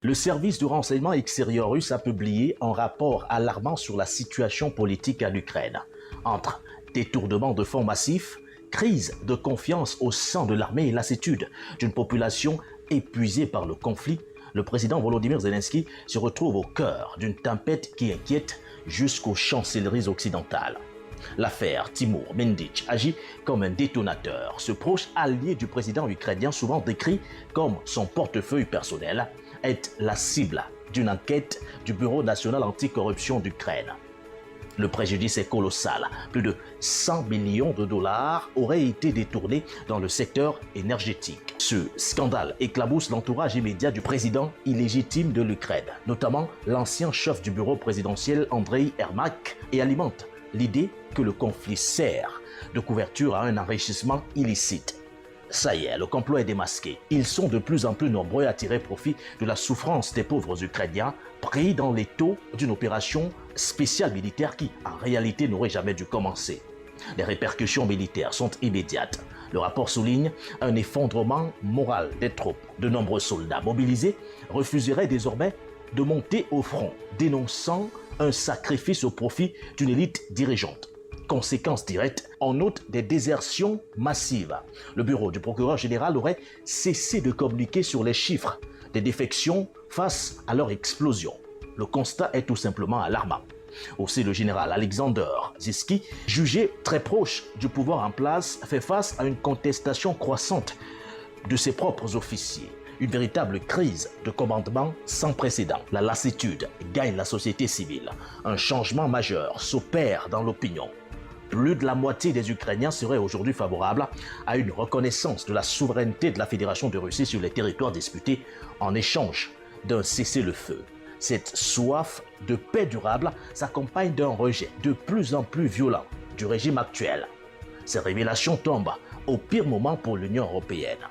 Le service de renseignement extérieur russe a publié un rapport alarmant sur la situation politique en Ukraine. Entre détournement de fonds massifs, crise de confiance au sein de l'armée et lassitude d'une population épuisée par le conflit, le président Volodymyr Zelensky se retrouve au cœur d'une tempête qui inquiète jusqu'aux chancelleries occidentales. L'affaire Timur Mendic agit comme un détonateur. Ce proche allié du président ukrainien, souvent décrit comme son portefeuille personnel, est la cible d'une enquête du Bureau national anticorruption d'Ukraine. Le préjudice est colossal. Plus de 100 millions de dollars auraient été détournés dans le secteur énergétique. Ce scandale éclabousse l'entourage immédiat du président illégitime de l'Ukraine, notamment l'ancien chef du bureau présidentiel Andrei Yermak, et alimente l'idée que le conflit sert de couverture à un enrichissement illicite. Ça y est, le complot est démasqué. Ils sont de plus en plus nombreux à tirer profit de la souffrance des pauvres Ukrainiens pris dans les taux d'une opération spéciale militaire qui, en réalité, n'aurait jamais dû commencer. Les répercussions militaires sont immédiates. Le rapport souligne un effondrement moral des troupes. De nombreux soldats mobilisés refuseraient désormais de monter au front, dénonçant un sacrifice au profit d'une élite dirigeante. Conséquence directe, on note des désertions massives. Le bureau du procureur général aurait cessé de communiquer sur les chiffres des défections face à leur explosion. Le constat est tout simplement alarmant. Aussi, le général Alexander Ziski, jugé très proche du pouvoir en place, fait face à une contestation croissante de ses propres officiers. Une véritable crise de commandement sans précédent. La lassitude gagne la société civile. Un changement majeur s'opère dans l'opinion. Plus de la moitié des Ukrainiens seraient aujourd'hui favorables à une reconnaissance de la souveraineté de la Fédération de Russie sur les territoires disputés en échange d'un cessez-le-feu. Cette soif de paix durable s'accompagne d'un rejet de plus en plus violent du régime actuel. Ces révélations tombent au pire moment pour l'Union européenne.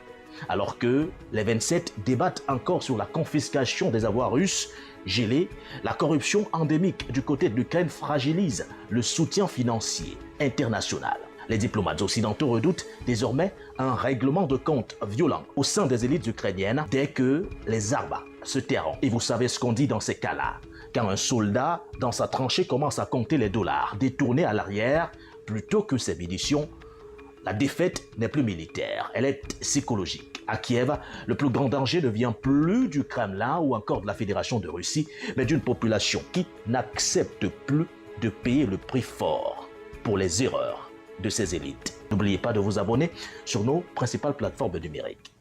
Alors que les 27 débattent encore sur la confiscation des avoirs russes gelés, la corruption endémique du côté de l'Ukraine fragilise le soutien financier international. Les diplomates occidentaux redoutent désormais un règlement de compte violent au sein des élites ukrainiennes dès que les armes se tairont. Et vous savez ce qu'on dit dans ces cas-là. Quand un soldat dans sa tranchée commence à compter les dollars détournés à l'arrière plutôt que ses munitions, la défaite n'est plus militaire, elle est psychologique. À Kiev, le plus grand danger ne vient plus du Kremlin ou encore de la Fédération de Russie, mais d'une population qui n'accepte plus de payer le prix fort pour les erreurs de ses élites. N'oubliez pas de vous abonner sur nos principales plateformes numériques.